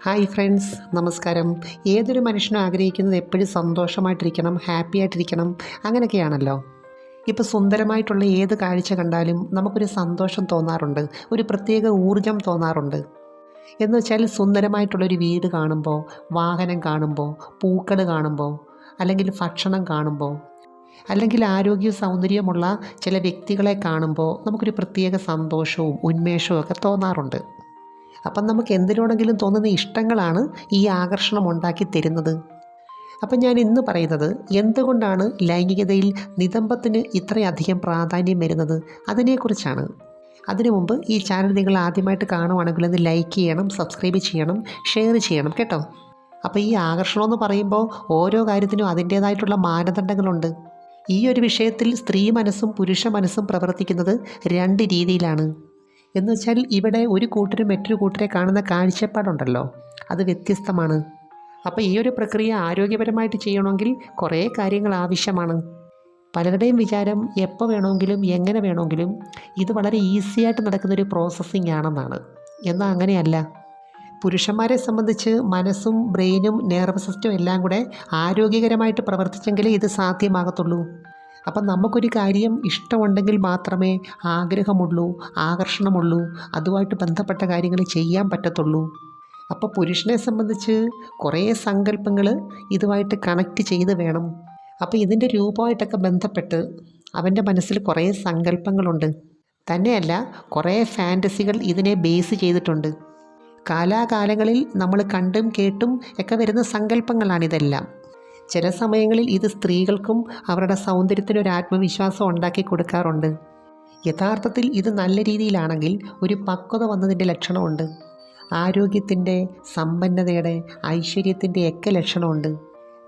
Hi friends, നമസ്കാരം. ഏതൊരു മനുഷ്യനും ആഗ്രഹിക്കുന്നത് എപ്പോഴും സന്തോഷമായിട്ടിരിക്കണം, ഹാപ്പി ആയിട്ടിരിക്കണം, അങ്ങനെയൊക്കെയാണല്ലോ. ഇപ്പോൾ സുന്ദരമായിട്ടുള്ള ഏത് കാഴ്ച കണ്ടാലും നമുക്കൊരു സന്തോഷം തോന്നാറുണ്ട്, ഒരു പ്രത്യേക ഊർജം തോന്നാറുണ്ട്. എന്ന് വെച്ചാൽ സുന്ദരമായിട്ടുള്ളൊരു വീട് കാണുമ്പോൾ, വാഹനം കാണുമ്പോൾ, പൂക്കൾ കാണുമ്പോൾ, അല്ലെങ്കിൽ ഭക്ഷണം കാണുമ്പോൾ, അല്ലെങ്കിൽ ആരോഗ്യ സൗന്ദര്യമുള്ള ചില വ്യക്തികളെ കാണുമ്പോൾ നമുക്കൊരു പ്രത്യേക സന്തോഷവും ഉന്മേഷവും ഒക്കെ തോന്നാറുണ്ട്. അപ്പം നമുക്ക് എന്തിനോടെങ്കിലും തോന്നുന്ന ഇഷ്ടങ്ങളാണ് ഈ ആകർഷണം ഉണ്ടാക്കി തരുന്നത്. അപ്പം ഞാൻ ഇന്ന് പറയുന്നത് എന്തുകൊണ്ടാണ് ലൈംഗികതയിൽ നിതംബത്തിന് ഇത്രയധികം പ്രാധാന്യം വരുന്നത്, അതിനെക്കുറിച്ചാണ്. അതിനു മുമ്പ് ഈ ചാനൽ നിങ്ങൾ ആദ്യമായിട്ട് കാണുവാണെങ്കിൽ ഒന്ന് ലൈക്ക് ചെയ്യണം, സബ്സ്ക്രൈബ് ചെയ്യണം, ഷെയർ ചെയ്യണം കേട്ടോ. അപ്പോൾ ഈ ആകർഷണം എന്ന് പറയുമ്പോൾ ഓരോ കാര്യത്തിനും അതിൻ്റേതായിട്ടുള്ള മാനദണ്ഡങ്ങളുണ്ട്. ഈ ഒരു വിഷയത്തിൽ സ്ത്രീ മനസ്സും പുരുഷ മനസ്സും പ്രവർത്തിക്കുന്നത് രണ്ട് രീതിയിലാണ്. എന്ന് വെച്ചാൽ ഇവിടെ ഒരു കൂട്ടരും മറ്റൊരു കൂട്ടരെ കാണുന്ന കാഴ്ചപ്പാടുണ്ടല്ലോ, അത് വ്യത്യസ്തമാണ്. അപ്പോൾ ഈ ഒരു പ്രക്രിയ ആരോഗ്യപരമായിട്ട് ചെയ്യണമെങ്കിൽ കുറേ കാര്യങ്ങൾ ആവശ്യമാണ്. പലരുടെയും വിചാരം എപ്പോൾ വേണമെങ്കിലും എങ്ങനെ വേണമെങ്കിലും ഇത് വളരെ ഈസിയായിട്ട് നടക്കുന്നൊരു പ്രോസസ്സിംഗ് ആണെന്നാണ്. എന്നാൽ അങ്ങനെയല്ല. പുരുഷന്മാരെ സംബന്ധിച്ച് മനസ്സും ബ്രെയിനും നെർവസ് സിസ്റ്റവും എല്ലാം കൂടെ ആരോഗ്യകരമായിട്ട് പ്രവർത്തിച്ചെങ്കിലേ ഇത് സാധ്യമാകത്തുള്ളൂ. അപ്പം നമുക്കൊരു കാര്യം ഇഷ്ടമുണ്ടെങ്കിൽ മാത്രമേ ആഗ്രഹമുള്ളൂ, ആകർഷണമുള്ളൂ, അതുമായിട്ട് ബന്ധപ്പെട്ട കാര്യങ്ങൾ ചെയ്യാൻ പറ്റത്തുള്ളൂ. അപ്പോൾ പുരുഷനെ സംബന്ധിച്ച് കുറേ സങ്കല്പങ്ങൾ ഇതുമായിട്ട് കണക്റ്റ് ചെയ്ത് വേണം. അപ്പോൾ ഇതിൻ്റെ രൂപമായിട്ടൊക്കെ ബന്ധപ്പെട്ട് അവൻ്റെ മനസ്സിൽ കുറേ സങ്കല്പങ്ങളുണ്ട്. തന്നെയല്ല, കുറേ ഫാൻറ്റസികൾ ഇതിനെ ബേസ് ചെയ്തിട്ടുണ്ട്. കാലാകാലങ്ങളിൽ നമ്മൾ കണ്ടും കേട്ടും ഒക്കെ വരുന്ന സങ്കല്പങ്ങളാണിതെല്ലാം. ചില സമയങ്ങളിൽ ഇത് സ്ത്രീകൾക്കും അവരുടെ സൗന്ദര്യത്തിനൊരു ആത്മവിശ്വാസം ഉണ്ടാക്കി കൊടുക്കാറുണ്ട്. യഥാർത്ഥത്തിൽ ഇത് നല്ല രീതിയിലാണെങ്കിൽ ഒരു പക്വത വന്നതിൻ്റെ ലക്ഷണമുണ്ട്. ആരോഗ്യത്തിൻ്റെ, സമ്പന്നതയുടെ, ഐശ്വര്യത്തിൻ്റെ ഒക്കെ ലക്ഷണമുണ്ട്.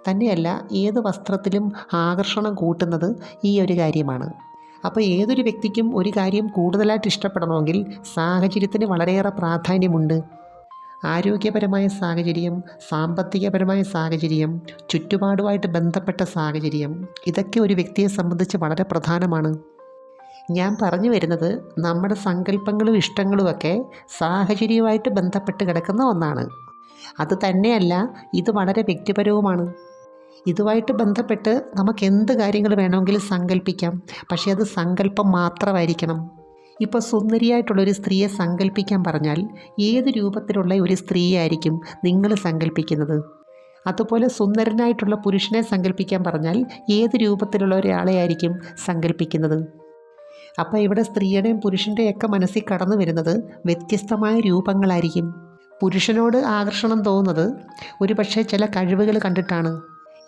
തന്നെയല്ല, ഏത് വസ്ത്രത്തിലും ആകർഷണം കൂട്ടുന്നത് ഈ ഒരു കാര്യമാണ്. അപ്പോൾ ഏതൊരു വ്യക്തിക്കും ഒരു കാര്യം കൂടുതലായിട്ട് ഇഷ്ടപ്പെടണമെങ്കിൽ സാഹചര്യത്തിന് വളരെയേറെ പ്രാധാന്യമുണ്ട്. ആരോഗ്യപരമായ സാഹചര്യം, സാമ്പത്തികപരമായ സാഹചര്യം, ചുറ്റുപാടുമായിട്ട് ബന്ധപ്പെട്ട സാഹചര്യം, ഇതൊക്കെ ഒരു വ്യക്തിയെ സംബന്ധിച്ച് വളരെ പ്രധാനമാണ്. ഞാൻ പറഞ്ഞു വരുന്നത് നമ്മുടെ സങ്കല്പങ്ങളും ഇഷ്ടങ്ങളുമൊക്കെ സാഹചര്യവുമായിട്ട് ബന്ധപ്പെട്ട് കിടക്കുന്ന ഒന്നാണ്. അത് തന്നെയല്ല, ഇത് വളരെ വ്യക്തിപരവുമാണ്. ഇതുമായിട്ട് ബന്ധപ്പെട്ട് നമുക്ക് എന്ത് കാര്യങ്ങൾ വേണമെങ്കിലും സങ്കല്പിക്കാം. പക്ഷേ അത് സങ്കല്പം മാത്രമായിരിക്കണം. ഇപ്പോൾ സുന്ദരിയായിട്ടുള്ളൊരു സ്ത്രീയെ സങ്കല്പിക്കാൻ പറഞ്ഞാൽ ഏത് രൂപത്തിലുള്ള ഒരു സ്ത്രീയായിരിക്കും നിങ്ങൾ സങ്കല്പിക്കുന്നത്? അതുപോലെ സുന്ദരനായിട്ടുള്ള പുരുഷനെ സങ്കല്പിക്കാൻ പറഞ്ഞാൽ ഏത് രൂപത്തിലുള്ള ഒരാളെ ആയിരിക്കും സങ്കല്പിക്കുന്നത്? അപ്പോൾ ഇവിടെ സ്ത്രീയുടെയും പുരുഷൻ്റെയൊക്കെ മനസ്സിൽ കടന്നു വരുന്നത് വ്യത്യസ്തമായ രൂപങ്ങളായിരിക്കും. പുരുഷനോട് ആകർഷണം തോന്നുന്നത് ഒരുപക്ഷെ ചില കഴിവുകൾ കണ്ടിട്ടാണ്.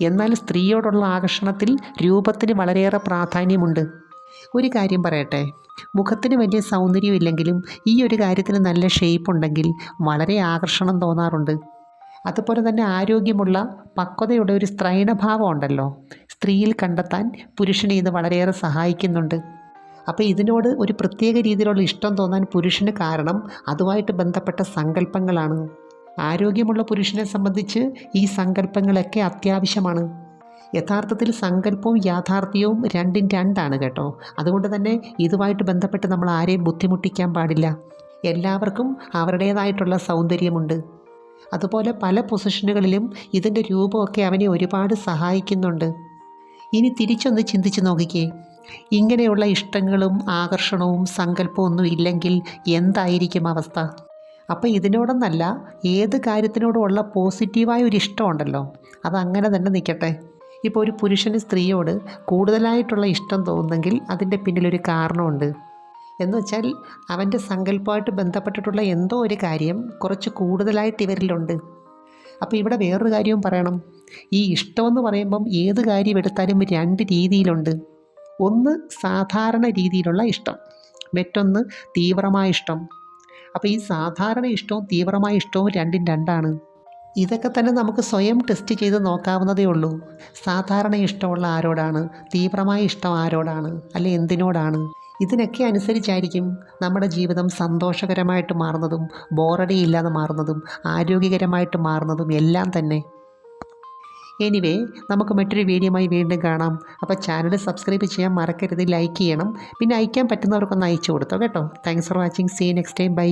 എന്നാൽ സ്ത്രീയോടുള്ള ആകർഷണത്തിൽ രൂപത്തിന് വളരെയേറെ പ്രാധാന്യമുണ്ട്. ഒരു കാര്യം പറയട്ടെ, മുഖത്തിന് വലിയ സൗന്ദര്യമില്ലെങ്കിലും ഈ ഒരു കാര്യത്തിന് നല്ല ഷേപ്പ് ഉണ്ടെങ്കിൽ വളരെ ആകർഷണം തോന്നാറുണ്ട്. അതുപോലെ തന്നെ ആരോഗ്യമുള്ള പക്വതയുടെ ഒരു സ്ത്രൈണഭാവം ഉണ്ടല്ലോ, സ്ത്രീയിൽ കണ്ടെത്താൻ പുരുഷനെ ഇത് വളരെയേറെ സഹായിക്കുന്നുണ്ട്. അപ്പോൾ ഇതിനോട് ഒരു പ്രത്യേക രീതിയിലുള്ള ഇഷ്ടം തോന്നാൻ പുരുഷന് കാരണം അതുമായിട്ട് ബന്ധപ്പെട്ട സങ്കല്പങ്ങളാണ്. ആരോഗ്യമുള്ള പുരുഷനെ സംബന്ധിച്ച് ഈ സങ്കല്പങ്ങളൊക്കെ അത്യാവശ്യമാണ്. യഥാർത്ഥത്തിൽ സങ്കല്പവും യാഥാർത്ഥ്യവും രണ്ടും രണ്ടാണ് കേട്ടോ. അതുകൊണ്ട് തന്നെ ഇതുമായിട്ട് ബന്ധപ്പെട്ട് നമ്മൾ ആരെയും ബുദ്ധിമുട്ടിക്കാൻ പാടില്ല. എല്ലാവർക്കും അവരുടേതായിട്ടുള്ള സൗന്ദര്യമുണ്ട്. അതുപോലെ പല പൊസിഷനുകളിലും ഇതിൻ്റെ രൂപമൊക്കെ അവനെ ഒരുപാട് സഹായിക്കുന്നുണ്ട്. ഇനി തിരിച്ചൊന്ന് ചിന്തിച്ച് നോക്കിക്കേ, ഇങ്ങനെയുള്ള ഇഷ്ടങ്ങളും ആകർഷണവും സങ്കല്പവും ഒന്നും ഇല്ലെങ്കിൽ എന്തായിരിക്കും അവസ്ഥ? അപ്പോൾ ഇതിനോടൊന്നല്ല, ഏത് കാര്യത്തിനോടുമുള്ള പോസിറ്റീവായ ഒരു ഇഷ്ടമുണ്ടല്ലോ, അതങ്ങനെ തന്നെ നിൽക്കട്ടെ. ഇപ്പോൾ ഒരു പുരുഷന് സ്ത്രീയോട് കൂടുതലായിട്ടുള്ള ഇഷ്ടം തോന്നുന്നെങ്കിൽ അതിൻ്റെ പിന്നിലൊരു കാരണമുണ്ട്. എന്ന് വെച്ചാൽ അവൻ്റെ സങ്കല്പമായിട്ട് ബന്ധപ്പെട്ടിട്ടുള്ള എന്തോ ഒരു കാര്യം കുറച്ച് കൂടുതലായിട്ട് ഇവരിലുണ്ട്. അപ്പോൾ ഇവിടെ വേറൊരു കാര്യവും പറയണം. ഈ ഇഷ്ടമെന്ന് പറയുമ്പം ഏത് കാര്യം എടുത്താലും രണ്ട് രീതിയിലുണ്ട്. ഒന്ന് സാധാരണ രീതിയിലുള്ള ഇഷ്ടം, മറ്റൊന്ന് തീവ്രമായ ഇഷ്ടം. അപ്പോൾ ഈ സാധാരണ ഇഷ്ടവും തീവ്രമായ ഇഷ്ടവും രണ്ടും രണ്ടാണ്. ഇതൊക്കെ തന്നെ നമുക്ക് സ്വയം ടെസ്റ്റ് ചെയ്ത് നോക്കാവുന്നതേ ഉള്ളൂ. സാധാരണ ഇഷ്ടമുള്ള ആരോടാണ്, തീവ്രമായ ഇഷ്ടം ആരോടാണ്, അല്ലെ എന്തിനോടാണ്? ഇതിനൊക്കെ അനുസരിച്ചായിരിക്കും നമ്മുടെ ജീവിതം സന്തോഷകരമായിട്ട് മാറുന്നതും ബോറടി ഇല്ലാതെ മാറുന്നതും ആരോഗ്യകരമായിട്ട് മാറുന്നതും എല്ലാം തന്നെ. എനിവേ, നമുക്ക് മറ്റൊരു വീഡിയോയുമായി വീണ്ടും കാണാം. അപ്പോൾ ചാനൽ സബ്സ്ക്രൈബ് ചെയ്യാൻ മറക്കരുത്, ലൈക്ക് ചെയ്യണം. പിന്നെ അയക്കാൻ പറ്റുന്നവർക്കൊന്ന് അയച്ചു കൊടുത്തോ കേട്ടോ. Thanks for watching. See you next time. By.